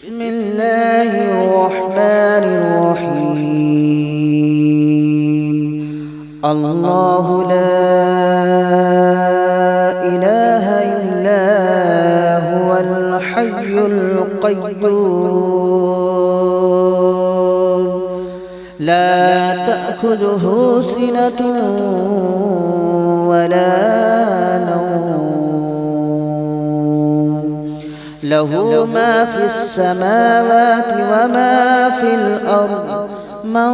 بسم الله الرحمن الرحيم. الله لا إله إلا هو الحي القيوم لا تأخذه سنة ولا نوم له ما في السماوات وما في الأرض من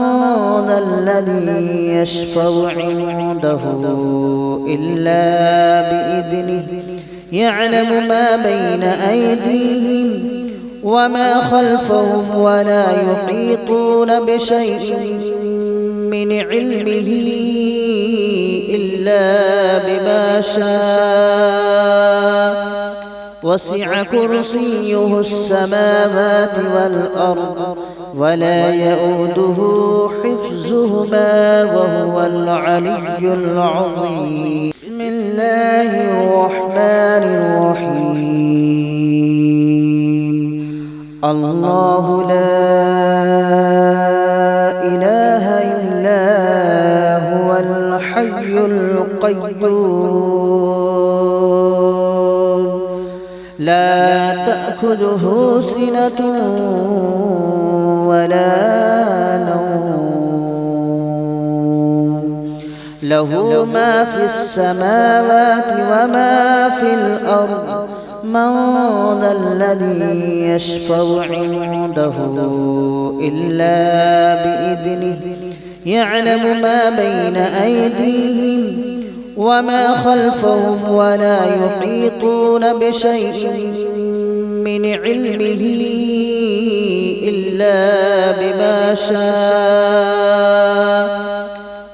ذا الذي يشفع عنده إلا بإذنه يعلم ما بين أيديهم وما خلفهم ولا يحيطون بشيء من علمه إلا بما شاء وسع كرسيه السماوات والأرض ولا يؤوده حفظهما وهو العلي العظيم. بسم الله الرحمن الرحيم. الله لا إله إلا هو الحي القيوم لا تأخذه سنة ولا نوم له ما في السماوات وما في الأرض من ذا الذي يشفع عنده إلا بإذنه يعلم ما بين أيديهم وما خلفهم ولا يحيطون بشيء من علمه إلا بما شاء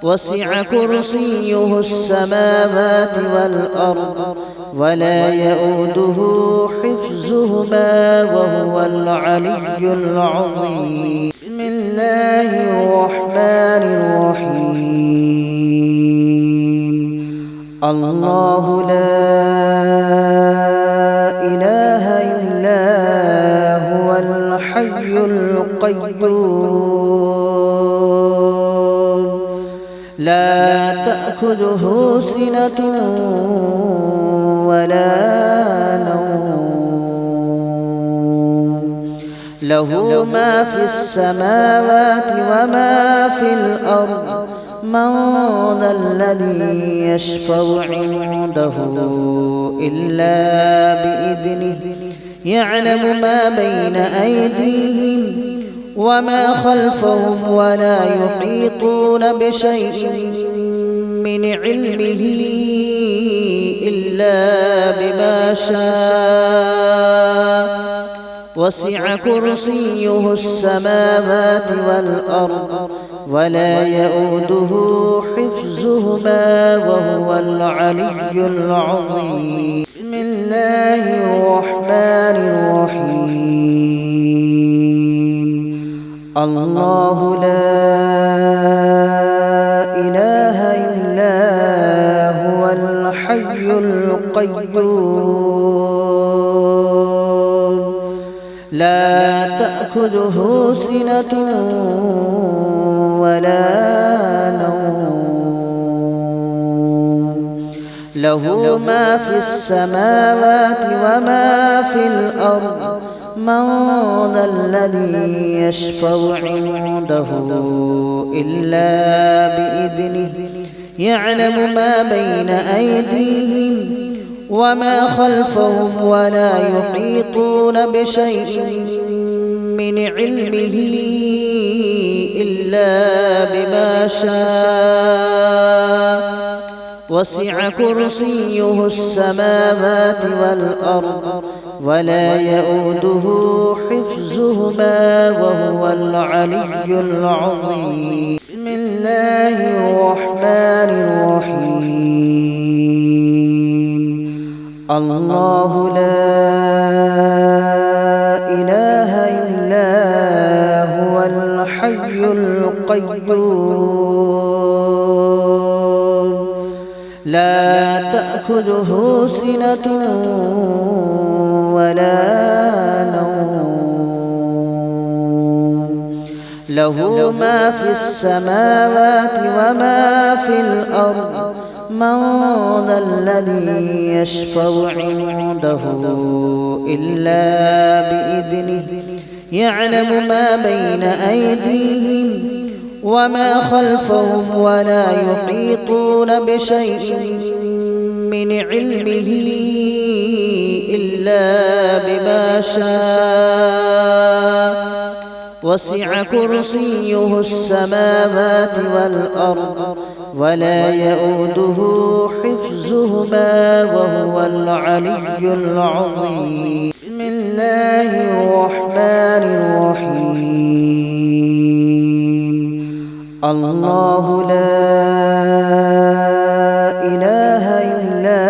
وسع كرسيه السماوات والأرض ولا يؤوده حفظهما وهو العلي العظيم. بسم الله الرحمن الرحيم. الله لا إله إلا هو الحي القيوم لا تأخذه سنة ولا نوم له ما في السماوات وما في الأرض من ذا الذي يشفع عنده إلا بإذنه يعلم ما بين أيديهم وما خلفهم ولا يحيطون بشيء من علمه إلا بما شاء وسع كرسيه السماوات والأرض ولا يؤوده حفظهما وهو العلي العظيم. بسم الله الرحمن الرحيم. الله لا إله إلا هو الحي القيوم لا تأخذه سنة ولا نوم له ما في السماوات وما في الأرض من ذا الذي يشفع عنده إلا بإذنه يعلم ما بين أيديهم وما خلفهم ولا يحيطون بشيء من علمه إلا بما شاء وسع كرسيه السماوات والأرض ولا يؤوده حفظهما وهو العلي العظيم. بسم الله الرحمن الرحيم. الله لا إله إلا هو الحي القيوم لا تأخذه سنة ولا نوم له ما في السماوات وما في الأرض من ذا الذي يشفع عنده إلا بإذنه يعلم ما بين أيديهم وما خلفهم ولا يحيطون بشيء من علمه إلا بما شاء وسع كرسيه السماوات والأرض ولا يؤوده حفظهما وهو العلي العظيم. بسم الله الرحمن الرحيم. الله لا إله إلا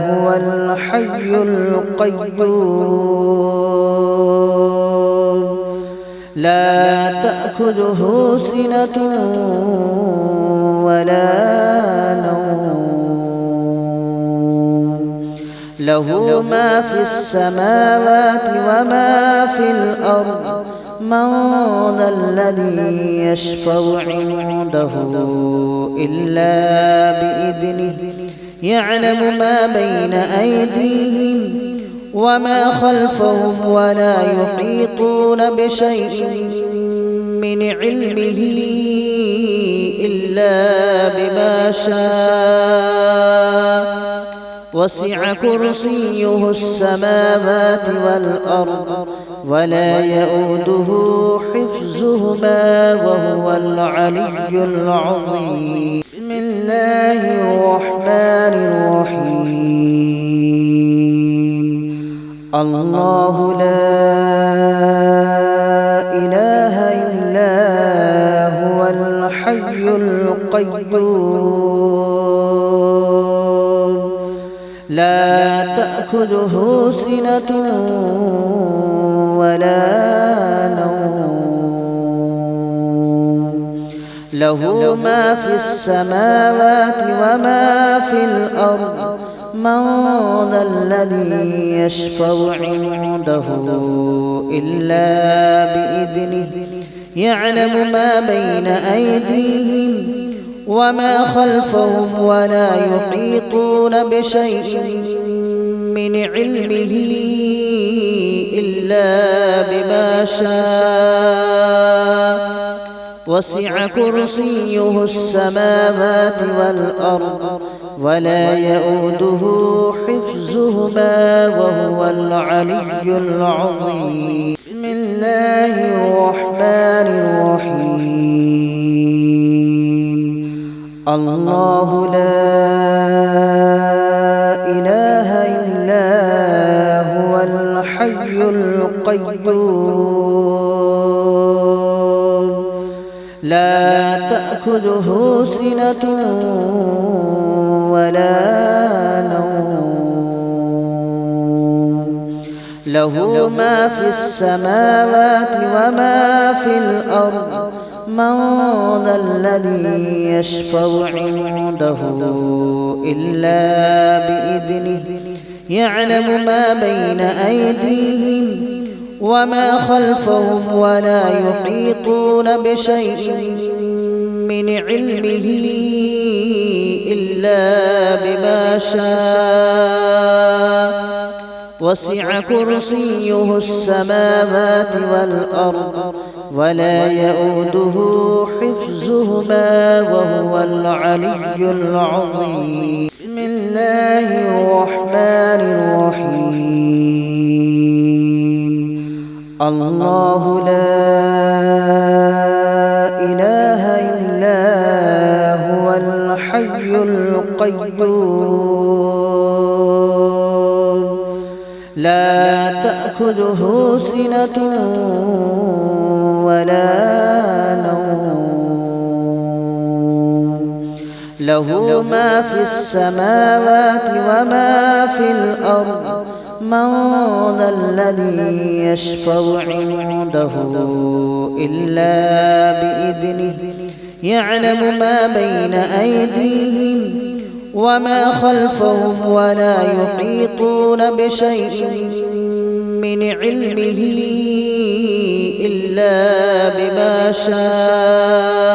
هو الحي القيوم لا تأخذه سنة ولا نوم له ما في السماوات وما في الأرض من ذا الذي يشفع عنده إلا بإذنه يعلم ما بين أيديهم وما خلفهم ولا يحيطون بشيء من علمه إلا بما شاء وسع كرسيه السماوات والأرض ولا يؤوده حفظهما وهو العلي العظيم. بسم الله الرحمن الرحيم. الله لا إله إلا هو الحي القيوم لا تأخذه سنة ولا نوم له ما في السماوات وما في الأرض من ذا الذي يشفع عنده إلا بإذنه يعلم ما بين أيديهم وما خلفهم ولا يحيطون بشيء من علمه إلا بما شاء وسع كرسيه السماوات والأرض ولا يؤوده حفظهما وهو العلي العظيم. بسم الله الرحمن الرحيم. الله لا إله إلا هو الحي القيوم لا تأخذه سنة ولا نوم له ما في السماوات وما في الأرض من ذا الذي يشفع عنده إلا بإذنه يعلم ما بين أيديهم وما خلفهم ولا يحيطون بشيء من علمه إلا بما شاء وسع كرسيه السماوات والأرض ولا يؤوده حفظهما وهو العلي العظيم. بسم الله الرحمن الرحيم. الله لا إله إلا هو الحي القيوم لا تأخذه سنة ولا نوم له ما في السماوات وما في الأرض من ذا الذي يشفع عنده إلا بإذنه يعلم ما بين أيديهم وما خلفهم ولا يحيطون بشيء من علمه إلا إلا بما شاء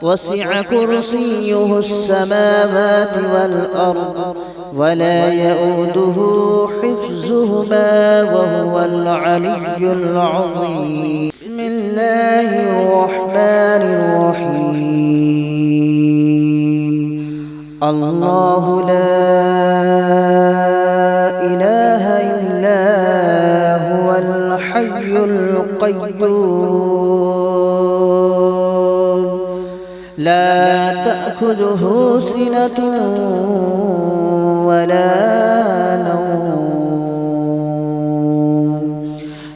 وسع كرسيه السماوات والأرض ولا يؤوده حفظهما وهو العلي العظيم بسم الله الرحمن الرحيم الله لا إله إلا هو الحي القيوم لا تأخذه سنة ولا نوم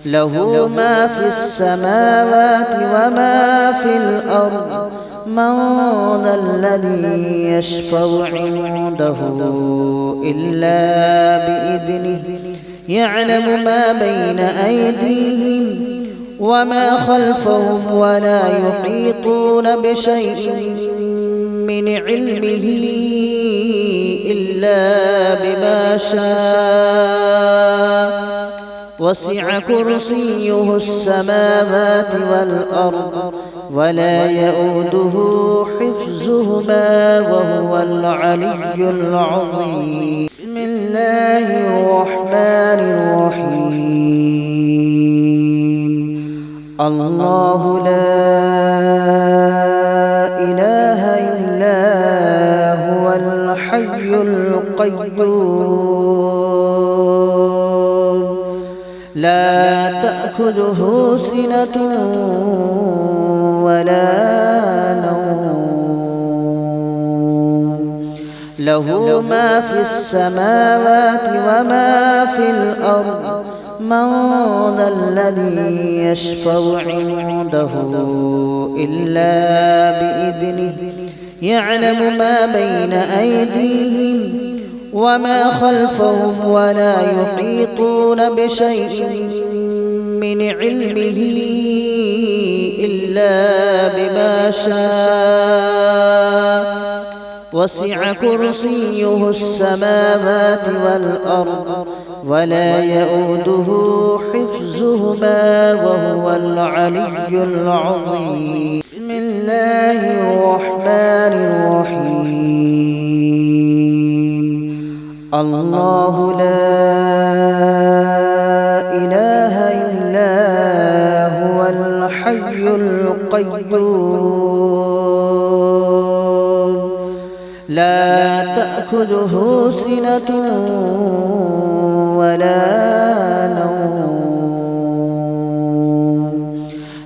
له ما في السماوات وما في الأرض من ذا الذي يشفع عنده إلا بإذنه يعلم ما بين أيديهم وما خلفهم ولا يحيطون بشيء من علمه إلا بما شاء وسع كرسيه السماوات والأرض ولا يؤوده حفظهما وهو العلي العظيم بسم الله الرحمن الرحيم الله لا إله إلا هو الحي القيوم لا تأخذه سنة ولا نوم له ما في السماوات وما في الأرض من ذا الذي يشفع عنده إلا بإذنه يعلم ما بين أيديهم وما خلفهم ولا يحيطون بشيء من علمه إلا بما شاء وسع كرسيه السماوات والأرض ولا يؤوده حفظهما وهو العلي العظيم بسم الله الرحمن الرحيم الله لا إله إلا هو الحي القيوم لا تأخذه سنة ولا نوم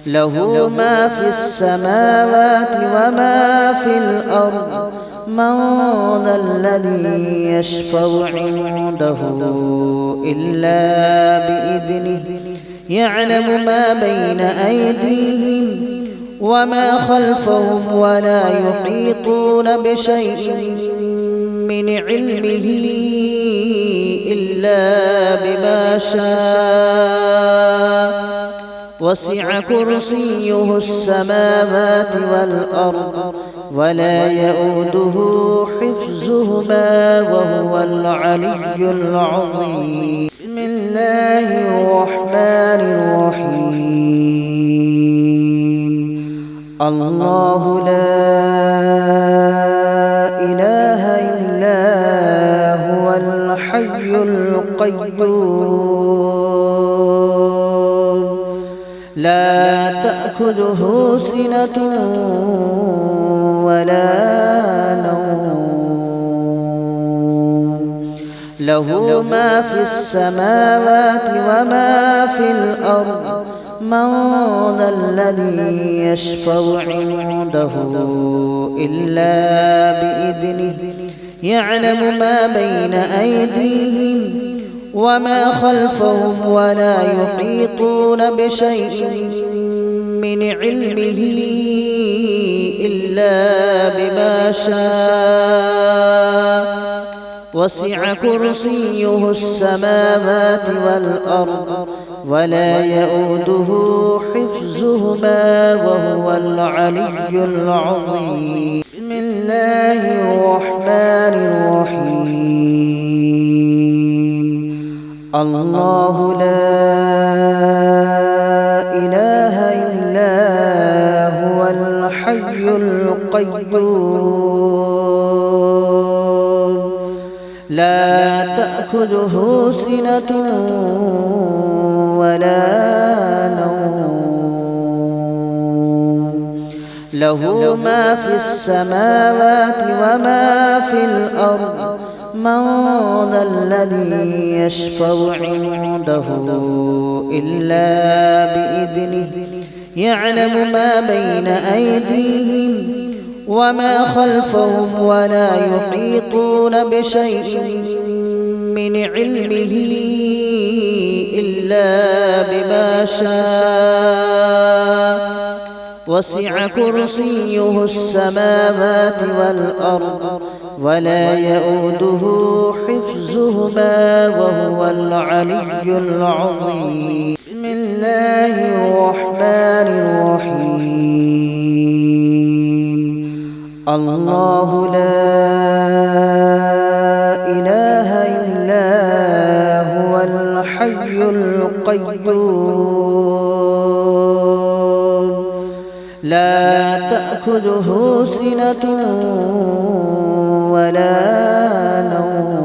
له ما في السماوات وما في الأرض من ذا الذي يشفع عنده إلا بإذنه يعلم ما بين أيديهم وما خلفهم ولا يحيطون بشيء من علمه إلا بما شاء وسع كرسيه السماوات والأرض ولا يؤوده حفظهما وهو العلي العظيم بسم الله الرحمن الرحيم الله لا إله إلا هو الحي القيوم لا تأخذه سنة ولا نوم له ما في السماوات وما في الأرض من ذا الذي يشفع عنده إلا بإذنه يعلم ما بين أيديهم وما خلفهم ولا يحيطون بشيء من علمه إلا بما شاء وسع كرسيه السماوات والأرض ولا يؤوده حفظهما وهو العلي العظيم بسم الله الرحمن الرحيم الله لا القيوم لا تأخذه سنة ولا نوم له ما في السماوات وما في الأرض من ذا الذي يشفع عنده إلا بإذنه يعلم ما بين أيديهم وما خلفهم ولا يحيطون بشيء من علمه إلا بما شاء وسع كرسيه السماوات والأرض ولا يؤوده حفظهما وهو العلي العظيم بسم الله الرحمن الرحيم الله لا إله إلا هو الحي القيوم لا تأخذه سنة ولا نوم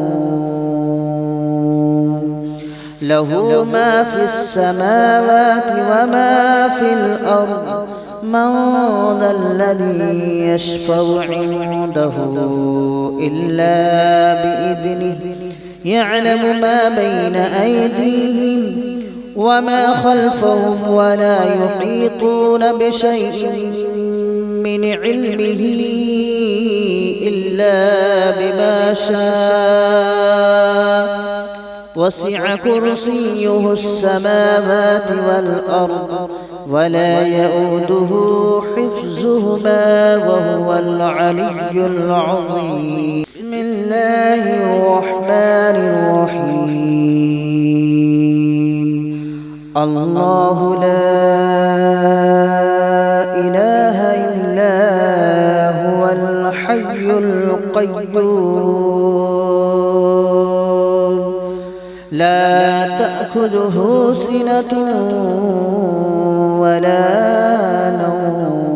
له ما في السماوات وما في الأرض من ذا الذي يشفع عنده إلا بإذنه يعلم ما بين أيديهم وما خلفهم ولا يحيطون بشيء من علمه إلا بما شاء وسع كرسيه السماوات والأرض ولا يؤوده حفظهما وهو العلي العظيم بسم الله الرحمن الرحيم الله لا إله إلا هو الحي القيوم لا تأخذه سنة ولا نوم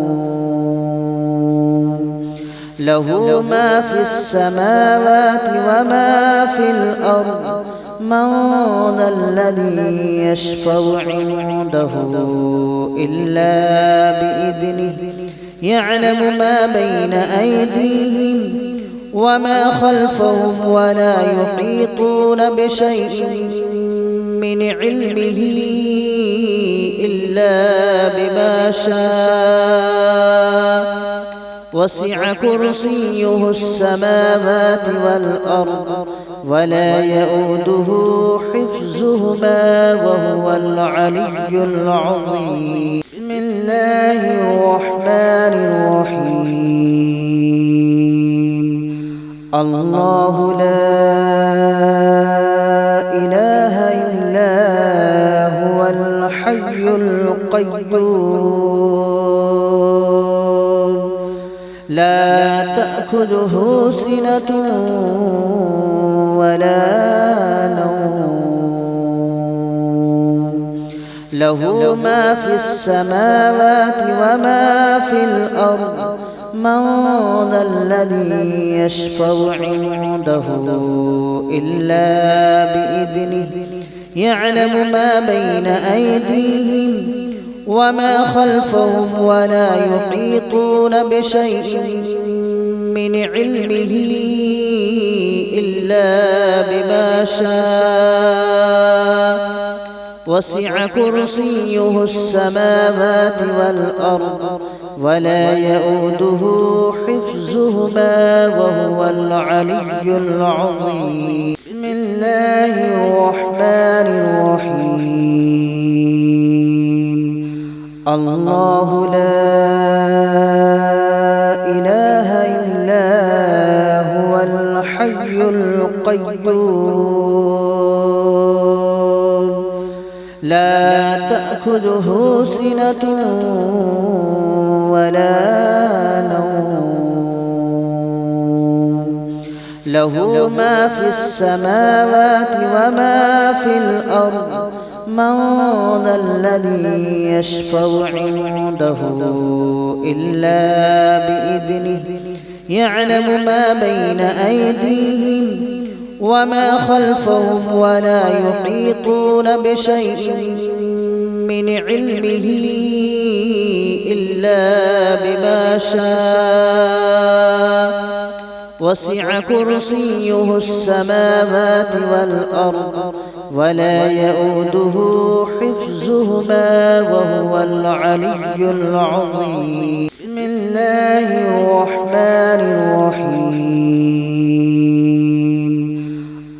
له ما في السماوات وما في الأرض من ذا الذي يشفع عنده إلا بإذنه يعلم ما بين أيديهم وما خلفهم ولا يحيطون بشيء من علمه إلا بما شاء وسع كرسيه السماوات والأرض ولا يؤوده حفظهما وهو العلي العظيم بسم الله الرحمن الرحيم الله لا إله إلا هو الحي القيوم لا تأخذه سنة ولا نوم له ما في السماوات وما في الأرض من ذا الذي يشفع عنده إلا بإذنه يعلم ما بين أيديهم وما خلفهم ولا يحيطون بشيء من علمه إلا بما شاء وسع كرسيه السماوات والأرض ولا يؤوده حفظهما وهو العلي العظيم بسم الله الرحمن الرحيم الله لا إله إلا هو الحي القيوم لا تأخذه سنة ولا نوم له ما في السماوات وما في الأرض من ذا الذي يشفع عنده إلا بإذنه يعلم ما بين أيديهم وما خلفهم ولا يحيطون بشيء من علمه إلا بما شاء وسع كرسيه السماوات والأرض ولا يؤوده حفظهما وهو العلي العظيم. بسم الله الرحمن الرحيم.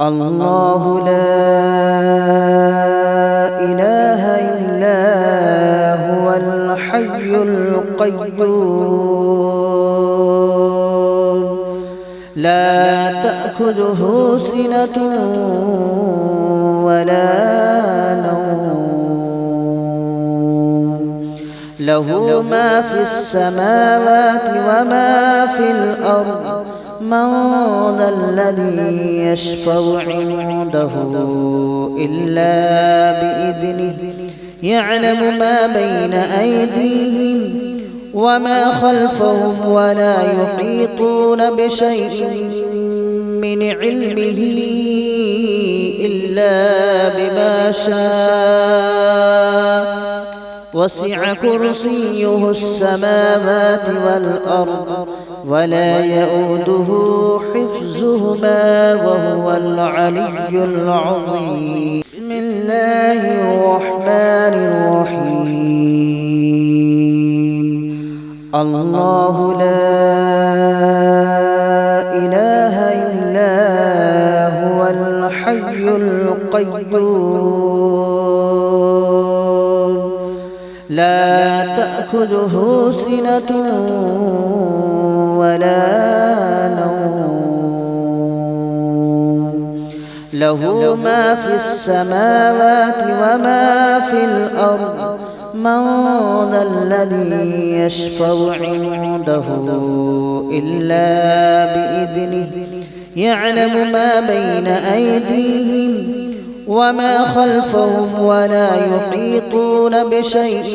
الله لا إله إلا هو الحي القيوم لا تأخذه سنة ولا نوم له ما في السماوات وما في الأرض من ذا الذي يشفع عنده إلا بإذنه يعلم ما بين أيديهم وما خلفهم ولا يحيطون بشيء من علمه إلا بما شاء وسع كرسيه السماوات والأرض ولا يؤوده حفظهما وهو العلي العظيم. بسم الله الرحمن الرحيم. الله لا إله إلا هو الحي القيوم لا تأخذه سنة ولا نوم له ما في السماوات وما في الأرض من ذا الذي يشفع عنده إلا بإذنه يعلم ما بين أيديهم وما خلفهم ولا يحيطون بشيء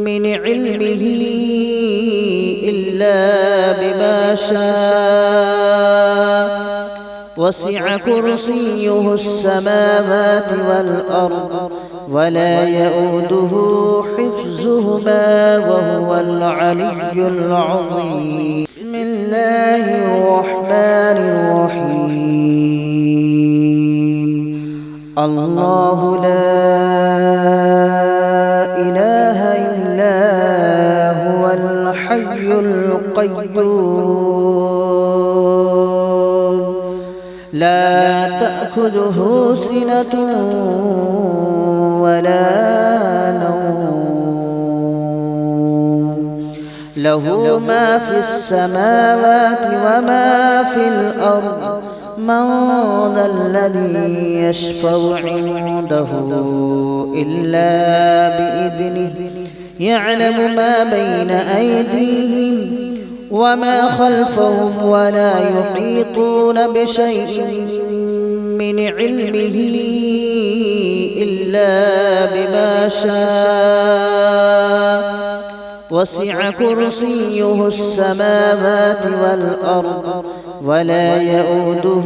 من علمه إلا بما شاء وسع كرسيه السماوات والأرض ولا يؤوده حفظهما وهو العلي العظيم. بسم الله الرحمن الرحيم. الله لا إله إلا هو الحي القيوم لا تأخذه سنة ولا نوم له ما في السماوات وما في الأرض من ذا الذي يشفع عنده إلا بإذنه يعلم ما بين أيديهم وما خلفهم ولا يحيطون بشيء من علمه إلا بما شاء وسع كرسيه السماوات والأرض ولا يؤوده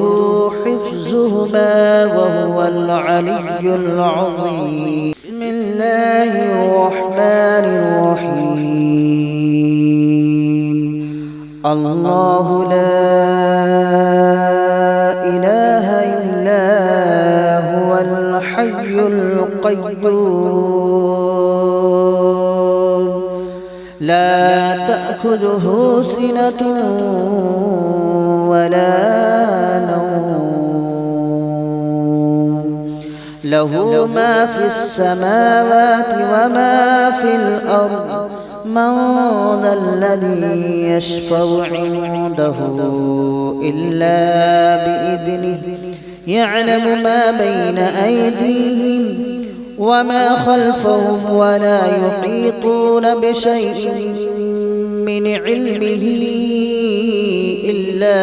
حفظهما وهو العلي العظيم. بسم الله الرحمن الرحيم. الله لا إله إلا هو الحي القيوم لا تأخذه سنة ولا نوم له ما في السماوات وما في الأرض من ذا الذي يشفع عنده إلا بإذنه يعلم ما بين أيديهم وما خلفهم ولا يحيطون بشيء من علمه إلا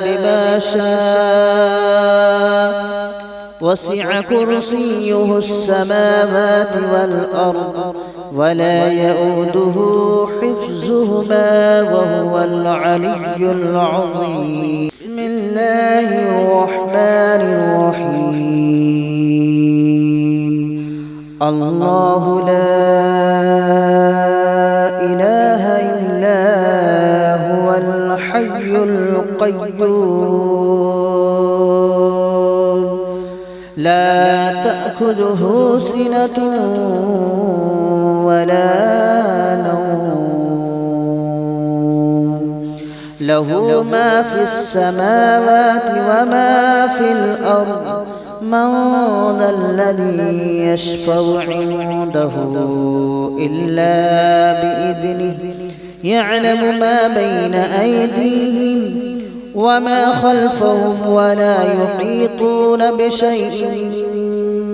بما شاء وسع كرسيه السماوات والأرض ولا يؤوده حفظهما وهو العلي العظيم. بسم الله الرحمن الرحيم. الله لا إله إلا هو الحي القيوم لا تأخذه سنة ولا نوم له ما في السماوات وما في الأرض من ذا الذي يشفع عنده إلا بإذنه يعلم ما بين أيديهم وما خلفهم ولا يحيطون بشيء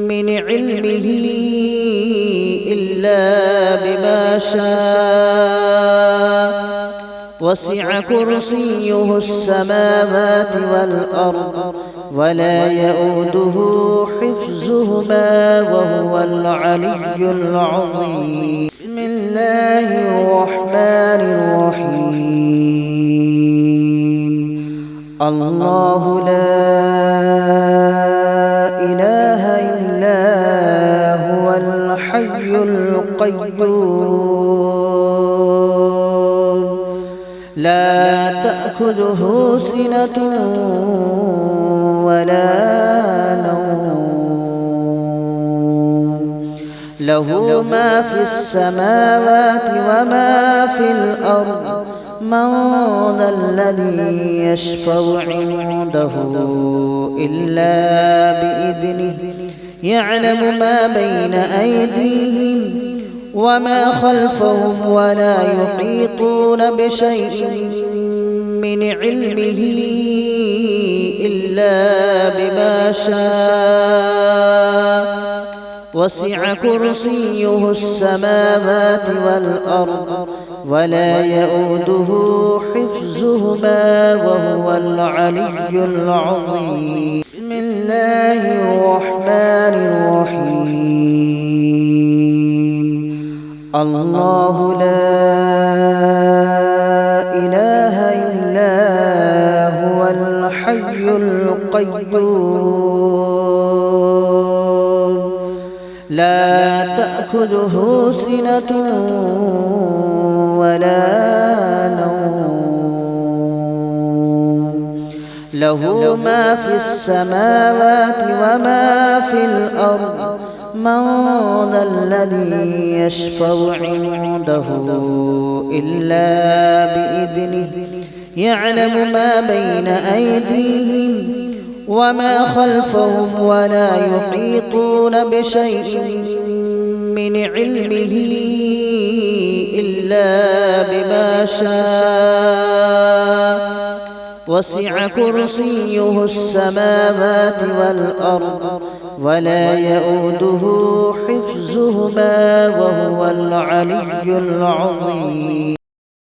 من علمه إلا بما شاء وسع كرسيه السماوات والأرض ولا يؤوده حفظهما وهو العلي العظيم. بسم الله الرحمن الرحيم. الله لا إله إلا هو الحي القيوم لا تأخذه سنة ولا نوم له ما في السماوات وما في الأرض من ذا الذي يشفع عنده إلا بإذنه يعلم ما بين أيديهم وما خلفهم ولا يحيطون بشيء من علمه إلا بما شاء وسع كرسيه السماوات والأرض ولا يؤوده حفظهما وهو العلي العظيم. بسم الله الرحمن الرحيم. الله لا إله إلا هو الحي القيوم لا تأخذه سنة ولا نوم له ما في السماوات وما في الأرض من ذا الذي يشفع عنده إلا بإذنه يعلم ما بين أيديهم وما خلفهم ولا يحيطون بشيء من علمه إلا بما شاء وسع كرسيه السماوات والأرض ولا يؤوده حفظهما وهو العلي العظيم.